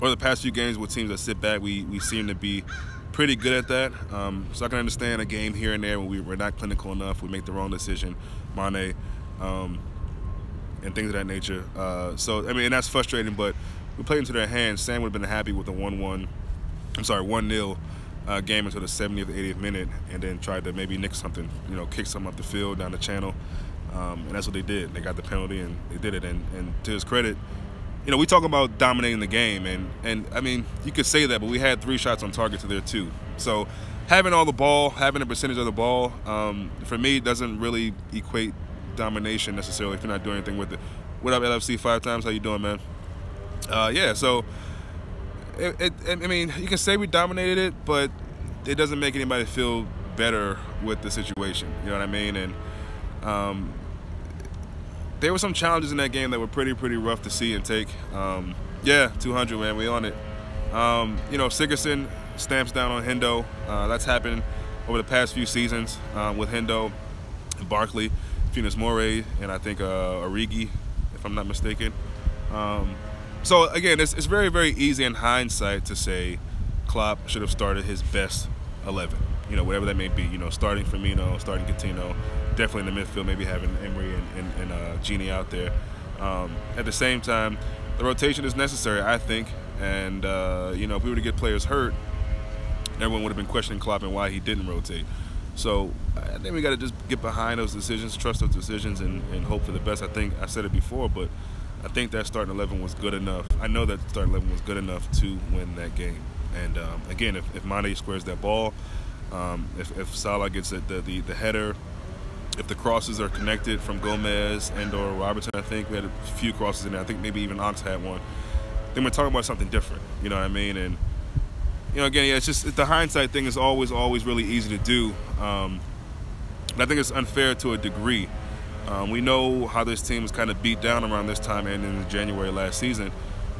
or the past few games with teams that sit back, we seem to be pretty good at that. So I can understand a game here and there when we're not clinical enough, we make the wrong decision, Mane, and things of that nature. So I mean, and that's frustrating, but we played into their hands. Sam would have been happy with the 1-0 game until the 70th, 80th minute, and then tried to maybe nick something, kick something up the field, down the channel, and that's what they did. They got the penalty and they did it. And to his credit, we talk about dominating the game, and I mean, you could say that, but we had 3 shots on target to their 2. So having all the ball, having a percentage of the ball, for me, doesn't really equate domination necessarily if you're not doing anything with it. What up, LFC 5 times? How you doing, man? Yeah, so I mean, you can say we dominated it, but it doesn't make anybody feel better with the situation. You know what I mean? And there were some challenges in that game that were pretty rough to see and take. Yeah, 200, man, we on it. Sigurdsson stamps down on Hendo. That's happened over the past few seasons with Hendo, Barkley, Funes Mori, and I think Origi, if I'm not mistaken. So again, it's very easy in hindsight to say Klopp should have started his best 11. Whatever that may be. Starting Firmino, starting Coutinho, definitely in the midfield, maybe having Emery and Genie out there. At the same time, the rotation is necessary, I think. And if we were to get players hurt, everyone would have been questioning Klopp and why he didn't rotate. So I think we got to just get behind those decisions, trust those decisions, and hope for the best. I think I said it before, but I think that starting 11 was good enough. I know that starting 11 was good enough to win that game. And again, if Mane squares that ball, if Salah gets the header, if the crosses are connected from Gomez and/or Robertson, I think we had a few crosses in there. I think maybe even Ox had one. Then we're talking about something different. You know what I mean? And again, yeah, it's just the hindsight thing is always really easy to do. But I think it's unfair to a degree. We know how this team was kind of beat down around this time and in January last season.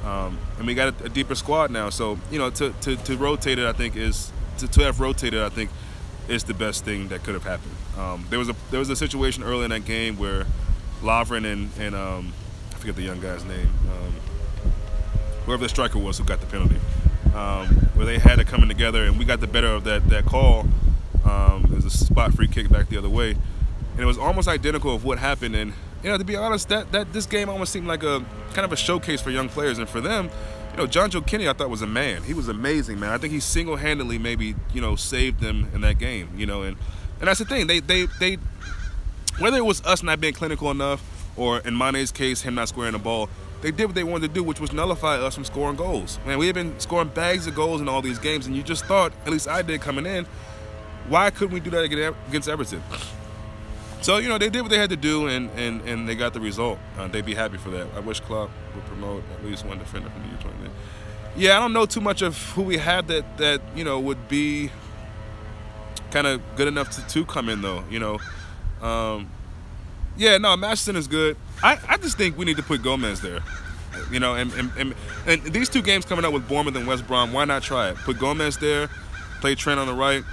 And we got a deeper squad now. So, to rotate it, I think to have rotated, I think is the best thing that could have happened. There was a situation early in that game where Lovren and I forget the young guy's name, whoever the striker was who got the penalty, where they had it coming together, and we got the better of that call. It was a spot free kick back the other way, and it was almost identical of what happened. And to be honest, that this game almost seemed like a kind of a showcase for young players, and for them, John Joe Kenny I thought was a man. He was amazing, man. I think he single-handedly maybe saved them in that game. And that's the thing. They whether it was us not being clinical enough, or in Mane's case, him not squaring the ball, they did what they wanted to do, which was nullify us from scoring goals. Man, we had been scoring bags of goals in all these games, and you just thought, at least I did coming in, why couldn't we do that against Everton? So, they did what they had to do, and they got the result. They'd be happy for that. I wish Klopp would promote at least one defender from the U20. Yeah, I don't know too much of who we had that would be kind of good enough to come in, though, Yeah, no, Masterson is good. I just think we need to put Gomez there. And these 2 games coming up with Bournemouth and West Brom, why not try it? Put Gomez there, play Trent on the right.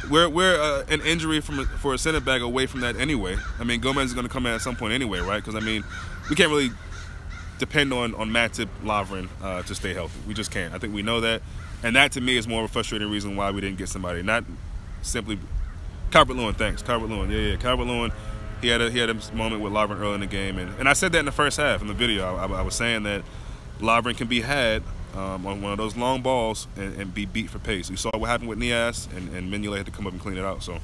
We're an injury for a center back away from that anyway. I mean, Gomez is going to come in at some point anyway, right? Because, I mean, we can't really depend on Matip, Lovren to stay healthy. We just can't. I think we know that. And that, to me, is more of a frustrating reason why we didn't get somebody. Not simply Calvert-Lewin, thanks. Calvert-Lewin, yeah. Calvert-Lewin, he had a moment with Lovren early in the game. And I said that in the first half in the video. I was saying that Lovren can be had on one of those long balls and be beat for pace. We saw what happened with Nias, and Mignolet had to come up and clean it out. So,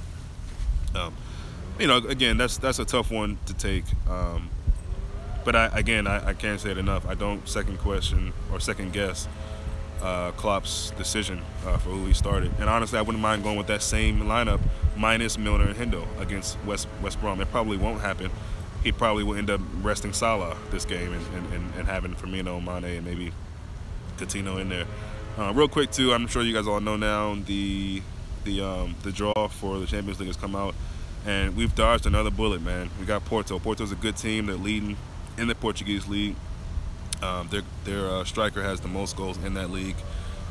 again, that's a tough one to take. But I can't say it enough. I don't second guess Klopp's decision for who he started. And honestly, I wouldn't mind going with that same lineup minus Milner and Hendo against West Brom. It probably won't happen. He probably will end up resting Salah this game and having Firmino, Mane, and maybe Coutinho in there. Real quick too, I'm sure you guys all know now the draw for the Champions League has come out, and we've dodged another bullet, man. We got Porto. Porto's a good team. They're leading in the Portuguese league. Their striker has the most goals in that league,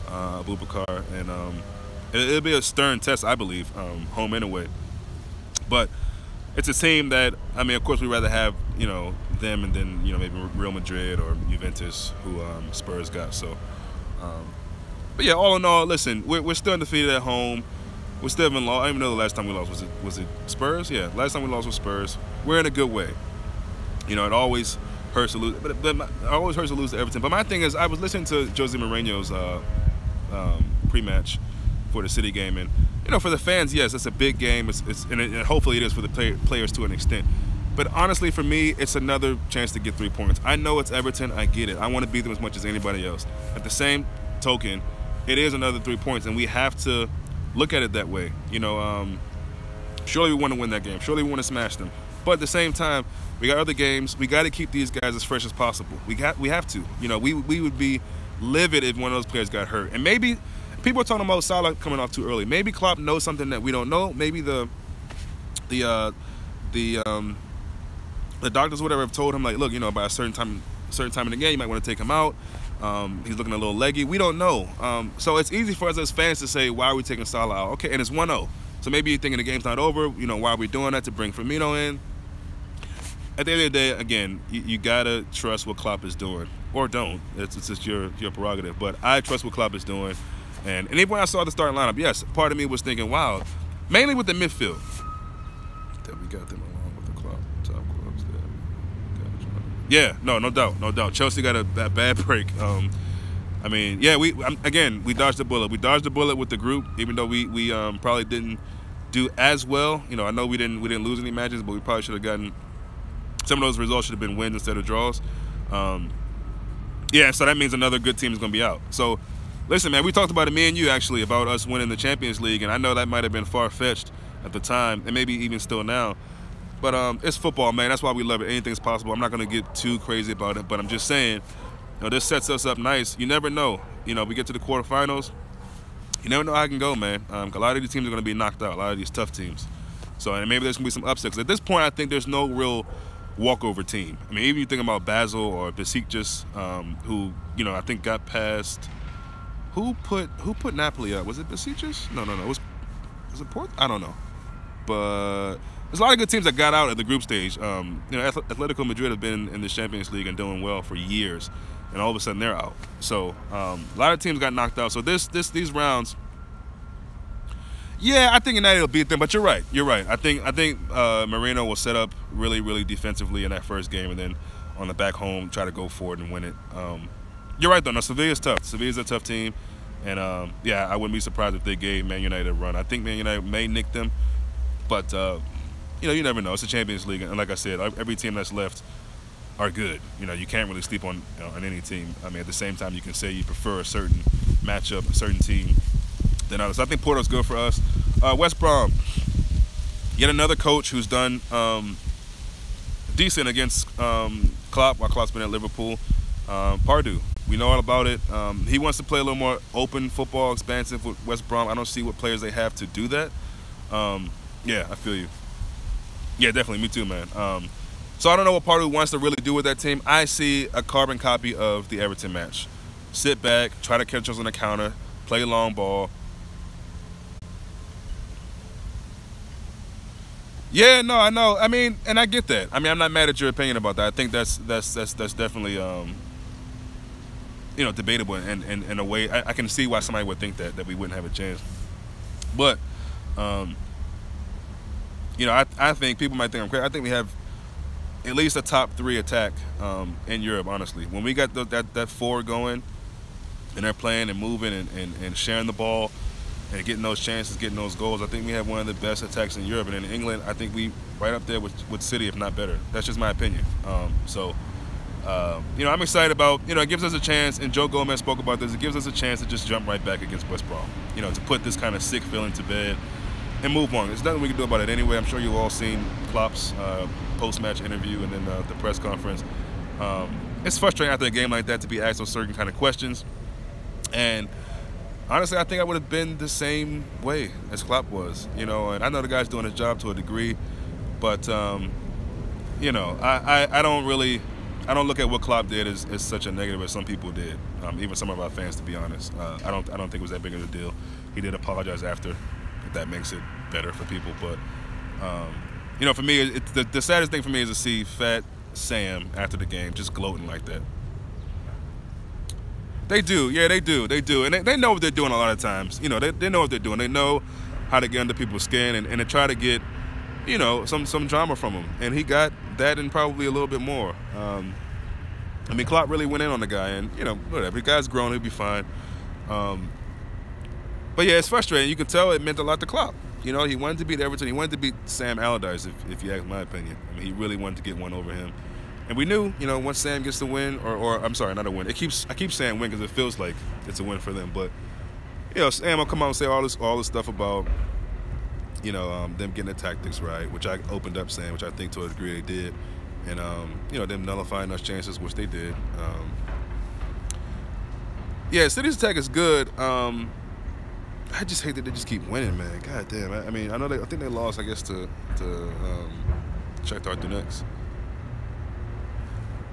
Abubakar, and it'll be a stern test, I believe, home and away. But it's a team that, I mean, of course, we'd rather have them and then maybe Real Madrid or Juventus, who Spurs got. So, but yeah, all in all, listen, we're still undefeated at home. We still haven't lost. I don't even know the last time we lost. Was it Spurs? Yeah, last time we lost was Spurs. We're in a good way. It always hurts to lose, but it always hurts to lose to Everton. But my thing is, I was listening to Jose Mourinho's pre-match for the City game, and for the fans, yes, it's a big game. And hopefully it is for the players to an extent. But honestly, for me, it's another chance to get 3 points. I know it's Everton. I get it. I want to beat them as much as anybody else. At the same token, it is another 3 points, and we have to look at it that way. Surely we want to win that game. Surely we want to smash them. But at the same time, we got other games. We got to keep these guys as fresh as possible. We have to. We would be livid if one of those players got hurt. And maybe people are talking about Salah coming off too early. Maybe Klopp knows something that we don't know. Maybe the doctors, whatever, have told him, like, look, by a certain time in the game, you might want to take him out. He's looking a little leggy. We don't know. So it's easy for us as fans to say, why are we taking Salah out? Okay, and it's 1-0. So maybe you're thinking the game's not over. Why are we doing that? To bring Firmino in? At the end of the day, again, you got to trust what Klopp is doing. Or don't. It's just your prerogative. But I trust what Klopp is doing. And even when I saw the starting lineup, yes, part of me was thinking, wow, mainly with the midfield. That we got them along with the Klopp top clubs there. Yeah, no doubt. Chelsea got a bad break. Yeah, we dodged the bullet. We dodged the bullet with the group, even though we probably didn't do as well. I know we didn't lose any matches, but we probably should have gotten some of those results. Should have been wins instead of draws. So that means another good team is going to be out. So, listen, man, we talked about it, me and you, actually, about us winning the Champions League, and I know that might have been far-fetched at the time, and maybe even still now. But it's football, man. That's why we love it. Anything's possible. I'm not going to get too crazy about it, but I'm just saying, this sets us up nice. You never know. We get to the quarterfinals. You never know how it can go, man. A lot of these teams are going to be knocked out, a lot of these tough teams. So, and maybe there's going to be some upsets. At this point, I think there's no real walkover team. I mean, even you think about Basel or Besiktas, who, I think got past... Who put Napoli up? Was it Besiktas? No. Was it Porto? I don't know. But there's a lot of good teams that got out at the group stage. Atletico Madrid have been in the Champions League and doing well for years, and all of a sudden they're out. So a lot of teams got knocked out. So these rounds, yeah, I think United will beat them. But you're right. I think Marino will set up really, really defensively in that first game, and then on the back home try to go forward and win it. You're right, though. No, Sevilla's tough. Sevilla's a tough team. And, I wouldn't be surprised if they gave Man United a run. I think Man United may nick them. But, you never know. It's a Champions League. And like I said, every team that's left are good. You can't really sleep on any team. I mean, at the same time, you can say you prefer a certain matchup, a certain team than others. So I think Porto's good for us. West Brom, yet another coach who's done decent against Klopp while Klopp's been at Liverpool. Pardew. We know all about it. He wants to play a little more open football, expansive with West Brom. I don't see what players they have to do that. Yeah, I feel you. Yeah, definitely. Me too, man. So I don't know what Pardew wants to really do with that team. I see a carbon copy of the Everton match. Sit back, try to catch us on the counter, play long ball. Yeah, no, I know. I mean, and I get that. I mean, I'm not mad at your opinion about that. I think that's definitely debatable in a way. I can see why somebody would think that we wouldn't have a chance. But I think people might think I'm crazy. I think we have at least a top 3 attack in Europe, honestly. When we got that forward going and they're playing and moving and sharing the ball and getting those chances, getting those goals, I think we have one of the best attacks in Europe. And in England, I think we right up there with City, if not better. That's just my opinion. I'm excited about, it gives us a chance, and Joe Gomez spoke about this, it gives us a chance to just jump right back against West Brom, to put this kind of sick feeling to bed and move on. There's nothing we can do about it anyway. I'm sure you've all seen Klopp's post-match interview and then the press conference. It's frustrating after a game like that to be asked those certain kind of questions. And honestly, I think I would have been the same way as Klopp was, and I know the guy's doing his job to a degree, but, I don't look at what Klopp did as such a negative as some people did, even some of our fans, to be honest. I don't think it was that big of a deal. He did apologize after, if that makes it better for people. But, for me, the saddest thing for me is to see fat, Sam after the game, just gloating like that. They do, yeah, they do, and they know what they're doing a lot of times. You know, they know what they're doing. They know how to get under people's skin and to try to get, you know, some drama from him. And he got that and probably a little bit more. I mean, Klopp really went in on the guy, and you know, whatever. The guy's grown, he'll be fine. But yeah, it's frustrating. You can tell it meant a lot to Klopp. You know, he wanted to beat Everton. He wanted to beat Sam Allardyce, if you ask my opinion. I mean, he really wanted to get one over him. And we knew, you know, once Sam gets the win, or I'm sorry, not a win. I keep saying win because it feels like it's a win for them. But you know, Sam will come out and say all this stuff about, you know, them getting the tactics right, which I opened up saying, which I think to a degree they did, and you know, them nullifying those chances, which they did. Yeah, City's attack is good. I just hate that they just keep winning, man. God damn. I mean, I think they lost, I guess, to Shakhtar Donetsk.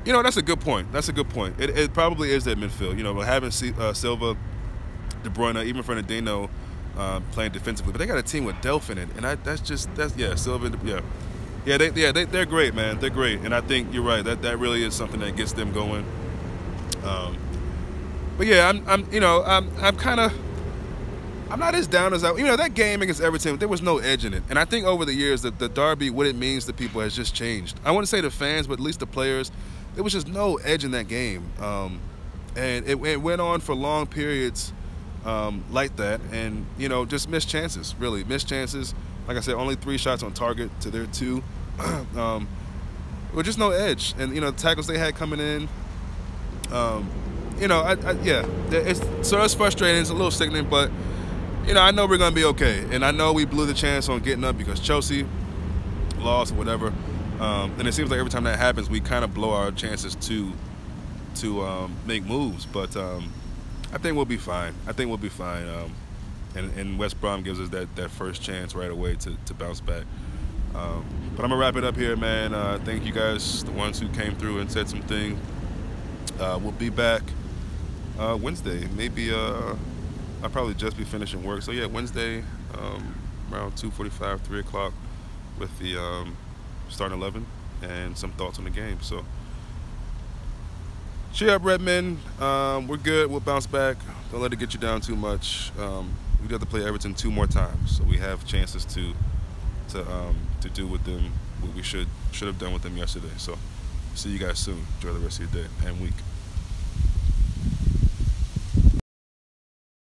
You know, that's a good point. That's a good point. It probably is that midfield. You know, having Silva, De Bruyne, even Fernandinho playing defensively, but they got a team with Delph in it, and Silva, they're great, man. They're great, and I think you're right. That really is something that gets them going. But yeah, I'm not as down as that game against Everton, there was no edge in it. And I think over the years, the derby, what it means to people has just changed. I wouldn't say the fans, but at least the players, there was just no edge in that game. And it went on for long periods like that. And, you know, just missed chances, really. Missed chances. Like I said, only 3 shots on target to their 2. With just no edge. And, you know, the tackles they had coming in, you know, it's frustrating. It's a little sickening, but you know, I know we're going to be okay. And I know we blew the chance on getting up because Chelsea lost or whatever. And it seems like every time that happens, we kind of blow our chances to make moves. But I think we'll be fine. And West Brom gives us that first chance right away to bounce back. But I'm going to wrap it up here, man. Thank you guys, the ones who came through and said some things. We'll be back Wednesday. Maybe I'll probably just be finishing work. So yeah, Wednesday around 2:45, 3 o'clock with the starting 11 and some thoughts on the game. So cheer up, Redmen. We're good. We'll bounce back. Don't let it get you down too much. We have to play Everton 2 more times, so we have chances to do with them what we should have done with them yesterday. So see you guys soon. Enjoy the rest of your day and week.